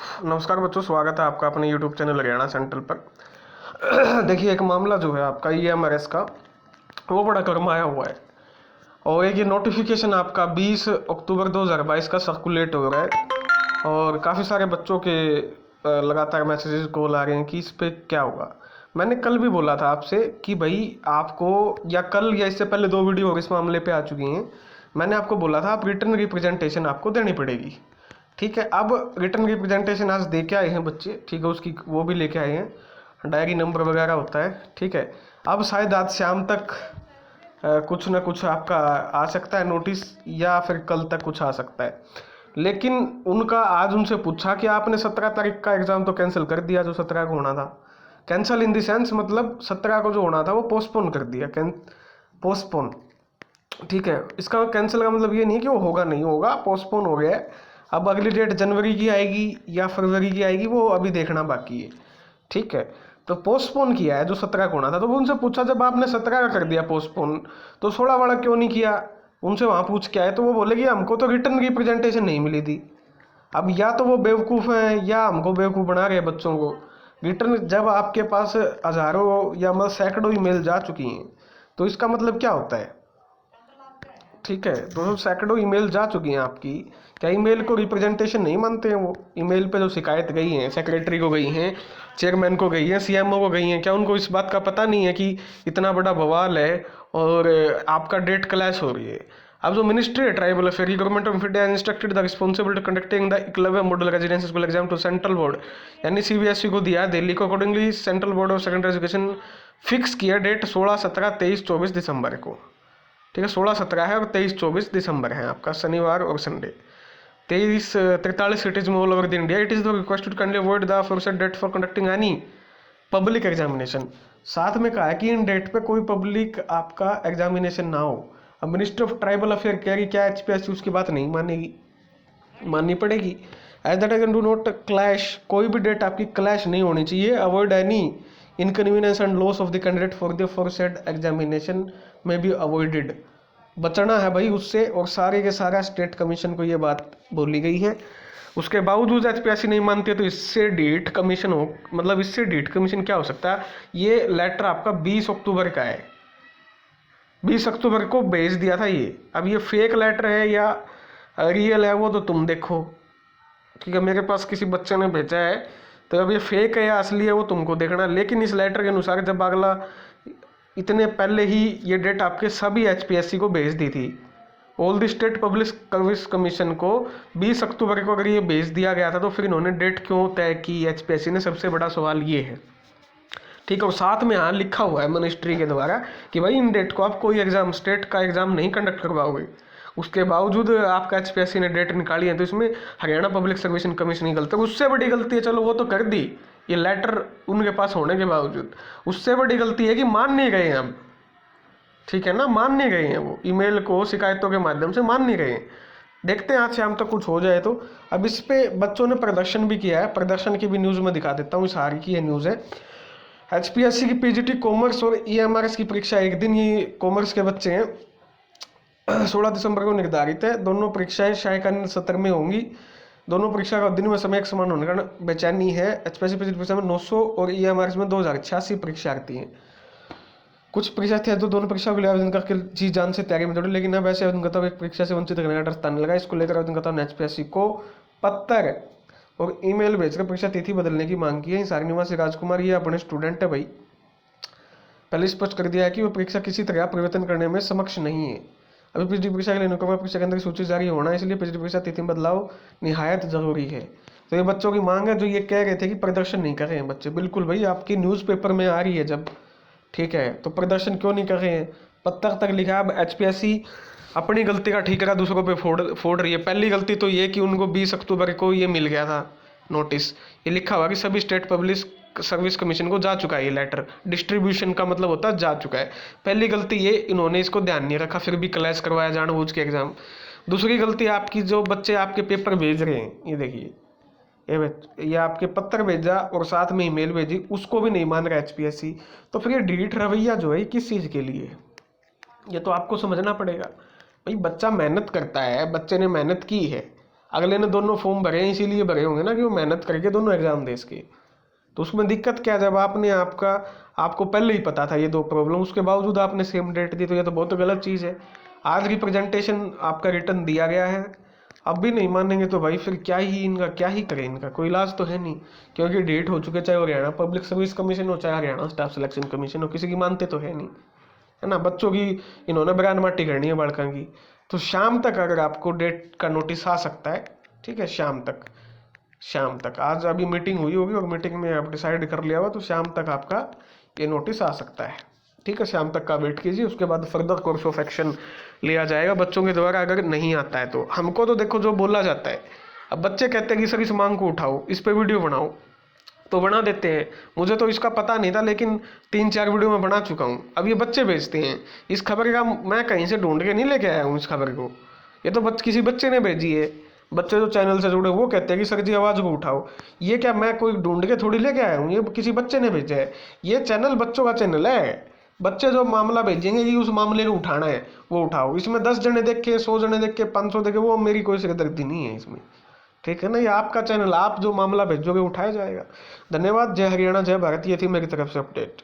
नमस्कार बच्चों, स्वागत है आपका अपने YouTube चैनल हरियाणा सेंट्रल पर। देखिए, एक मामला जो है आपका EMRS का, वो बड़ा गर्माया हुआ है। और एक ये नोटिफिकेशन आपका 20 अक्टूबर 2022 का सर्कुलेट हो रहा है और काफ़ी सारे बच्चों के लगातार मैसेजेस कॉल आ रहे हैं कि इस पे क्या होगा। मैंने कल भी बोला था आपसे कि भाई आपको, या कल या इससे पहले 2 वीडियो इस मामले पे आ चुकी हैं। मैंने आपको बोला था आप रिटर्न रिप्रेजेंटेशन आपको देनी पड़ेगी। ठीक है, अब रिटर्न रिप्रेजेंटेशन आज दे के आए हैं बच्चे, ठीक है, उसकी वो भी लेके आए हैं, डायरी नंबर वगैरह होता है। ठीक है, अब शायद आज शाम तक कुछ ना कुछ आपका आ सकता है नोटिस, या फिर कल तक कुछ आ सकता है। लेकिन उनका आज उनसे पूछा कि आपने 17 तारीख का एग्ज़ाम तो कैंसिल कर दिया, जो 17 को होना था। कैंसिल इन द सेंस मतलब 17 को जो होना था वो पोस्टपोन कर दिया, पोस्टपोन। ठीक है, इसका कैंसिल का मतलब ये नहीं कि वो होगा, नहीं होगा, पोस्टपोन हो गया है। अब अगली डेट जनवरी की आएगी या फरवरी की आएगी, वो अभी देखना बाकी है। ठीक है, तो पोस्टपोन किया है जो 17 को होना था। तो वो उनसे पूछा, जब आपने 17 का कर दिया पोस्टपोन, तो 16 वाला क्यों नहीं किया? उनसे वहाँ पूछ के आए तो वो बोले कि हमको तो रिटर्न रिप्रेजेंटेशन नहीं मिली थी। अब या तो वो बेवकूफ़ हैं या हमको बेवकूफ़ बना रहे हैं बच्चों को। रिटर्न जब आपके पास हज़ारों या मतलब सैकड़ों ईमेल जा चुकी हैं, तो इसका मतलब क्या होता है? ठीक है, तो सैकड़ों ईमेल जा चुकी हैं आपकी, क्या ईमेल को रिप्रेजेंटेशन नहीं मानते हैं? वो ईमेल पे जो शिकायत गई हैं, सेक्रेटरी को गई हैं, चेयरमैन को गई हैं, CMO को गई हैं, क्या उनको इस बात का पता नहीं है कि इतना बड़ा बवाल है और आपका डेट क्लैश हो रही है? अब जो मिनिस्ट्री है tribal affair, government of India instructed the responsible to conducting the Eklavya model residential school exam to central board, यानी CBSE को दिया दिल्ली को। Accordingly central board of secondary education fix किया डेट 16, 17, 23, 24 दिसंबर को। ठीक है, 16, 17 है और 23, 24 दिसंबर है आपका, शनिवार और संडे। 23, 43 सिटीज में all over the India it is the request to kindly avoid the aforesaid date for conducting any public examination. साथ में कहा है कि इन डेट पे कोई पब्लिक आपका एग्जामिनेशन ना हो। अब मिनिस्टर ऑफ ट्राइबल अफेयर कह रही, क्या HPSC उसकी बात नहीं मानेगी? माननी पड़ेगी। As that I can do not clash, कोई भी डेट आपकी क्लैश नहीं होनी चाहिए। Avoid any inconvenience and loss of the candidate for the aforesaid examination में बी अवॉइडेड। बचना है भाई उससे, और सारे के सारा स्टेट कमीशन को ये बात बोली गई है। उसके बावजूद HPSC नहीं मानती है, तो इससे डीट कमीशन हो, मतलब इससे डीट कमीशन क्या हो सकता है? ये लेटर आपका 20 अक्टूबर का है, 20 अक्टूबर को भेज दिया था ये। अब ये फेक लेटर है या रियल है वो तो तुम देखो। ठीक है, मेरे पास किसी बच्चे ने भेजा है, तो अब ये फेक है या असली है वो तुमको देखना। लेकिन इस लेटर के अनुसार जब अगला, इतने पहले ही ये डेट आपके सभी HPSC को भेज दी थी, all the state public service commission को 20 अक्टूबर को अगर ये भेज दिया गया था, तो फिर इन्होंने डेट क्यों तय की HPSC ने? सबसे बड़ा सवाल ये है। ठीक है, और साथ में यहाँ लिखा हुआ है मिनिस्ट्री के द्वारा कि भाई इन डेट को आप कोई एग्जाम, स्टेट का एग्जाम नहीं कंडक्ट करवाओगे। उसके बावजूद आपका HPSC ने डेट निकाली है, तो इसमें हरियाणा पब्लिक सर्विस कमीशन की गलती है। उससे बड़ी गलती है, चलो वो तो कर दी, ये लेटर उनके पास होने के बावजूद। उससे बड़ी गलती है कि मान नहीं गए हैं हम। ठीक है ना, मान नहीं गए हैं, वो ईमेल को शिकायतों के माध्यम से मान नहीं गए हैं। देखते हैं आज शाम तक कुछ हो जाए तो। अब इस पे बच्चों ने प्रदर्शन भी किया है, प्रदर्शन की भी न्यूज़ में दिखा देता हूँ, सारी की ये न्यूज़ है। HPSC की PGT कॉमर्स और EMRS की परीक्षा एक दिन, ये कॉमर्स के बच्चे हैं, 16 दिसंबर को निर्धारित है। दोनों परीक्षाएं शायकालीन सत्र में होंगी। दोनों परीक्षा का दिन में समय एक समान होने का बेचैनी है। HPSC PGT परीक्षा में 900 और EMRS में 2086 परीक्षार्थी हैं। कुछ परीक्षार्थी तो दोनों परीक्षाओं के लिए आवेदन करके जी जान से तैयारी में जुड़े, लेकिन अब ऐसे आवेदन करता एक परीक्षा से वंचित रहने का डर सताने लगा। इसको लेकर आवेदन करता HPSC को पत्र और ईमेल भेजकर परीक्षा तिथि बदलने की मांग की है। हिसार निवासी राजकुमार, ये अपने स्टूडेंट है भाई, पहले स्पष्ट कर दिया है कि वो परीक्षा किसी तरह परिवर्तन करने में समक्ष नहीं है। अभी PGT परीक्षा के लिए निकम्मा परीक्षा केंद्र की सूची जारी होना है, इसलिए PGT परीक्षा तिथि में बदलाव निहायत जरूरी है। तो ये बच्चों की मांग है जो ये कह रहे थे कि प्रदर्शन नहीं कर रहे हैं बच्चे। बिल्कुल भाई, आपकी न्यूज़पेपर में आ रही है जब, ठीक है, तो प्रदर्शन क्यों नहीं कर रहे हैं? पत्र तक लिखा है। अब HPSC अपनी गलती का ठीकरा दूसरों पे फोड़ रही है। पहली गलती तो ये कि उनको 20 अक्टूबर को ये मिल गया था नोटिस, ये लिखा हुआ कि सभी स्टेट पब्लिक सर्विस कमीशन को जा चुका है ये लेटर। डिस्ट्रीब्यूशन का मतलब होता है जा चुका है। पहली गलती ये, इन्होंने इसको ध्यान नहीं रखा, फिर भी क्लैश करवाया जानबूझ के एग्जाम। दूसरी गलती आपकी, जो बच्चे आपके पेपर भेज रहे हैं, ये देखिए, ये आपके पत्र भेजा और साथ में ईमेल भेजी, उसको भी नहीं मान रहा HPSC। तो फिर ये ढीठ रवैया जो है किस चीज़ के लिए? ये तो आपको समझना पड़ेगा भाई। बच्चा मेहनत करता है, बच्चे ने मेहनत की है, अगले ने दोनों फॉर्म भरे हैं, इसीलिए भरे होंगे ना कि वो मेहनत करके दोनों एग्जाम दे इसके। तो उसमें दिक्कत क्या है, जब आपको पहले ही पता था ये दो प्रॉब्लम, उसके बावजूद आपने सेम डेट दी, तो ये तो बहुत गलत चीज़ है। आज रिप्रेजेंटेशन आपका रिटर्न दिया गया है, अब भी नहीं मानेंगे तो भाई फिर क्या ही करें, इनका कोई इलाज तो है नहीं, क्योंकि डेट हो चुके, चाहे हरियाणा पब्लिक सर्विस कमीशन हो चाहे हरियाणा स्टाफ सिलेक्शन कमीशन हो, किसी की मानते तो है नहीं, है ना। बच्चों की इन्होंने बयान माटी करनी है बालका की। तो शाम तक अगर आपको डेट का नोटिस आ सकता है, ठीक है, शाम तक आज अभी मीटिंग हुई होगी और मीटिंग में आप डिसाइड कर लिया होगा, तो शाम तक आपका ये नोटिस आ सकता है, ठीक है। शाम तक का वेट कीजिए, उसके बाद फर्दर कोर्स ऑफ एक्शन लिया जाएगा बच्चों के द्वारा। अगर नहीं आता है तो हमको तो देखो जो बोला जाता है, अब बच्चे कहते हैं कि सर इस मांग को उठाओ, इस पे वीडियो बनाओ, तो बना देते हैं। मुझे तो इसका पता नहीं था, लेकिन 3-4 वीडियो मैं बना चुका हूँ। अब ये बच्चे भेजते हैं इस खबर का, मैं कहीं से ढूंढ के नहीं लेके आया हूँ इस खबर को, ये तो किसी बच्चे ने भेजी है। बच्चे जो चैनल से जुड़े वो कहते हैं कि सर जी आवाज़ को उठाओ। ये क्या मैं कोई ढूंढ के थोड़ी लेके आया हूँ, ये किसी बच्चे ने भेजा है। ये चैनल बच्चों का चैनल है, बच्चे जो मामला भेजेंगे कि उस मामले को उठाना है वो उठाओ। इसमें 10 जने देख के, 100 जने देख के, 500 देखे, वो मेरी कोई सिरदर्दी नहीं है इसमें, ठीक है ना। ये आपका चैनल, आप जो मामला भेजोगे उठाया जाएगा। धन्यवाद। जय हरियाणा, जय भारत। ये थी मेरी तरफ से अपडेट।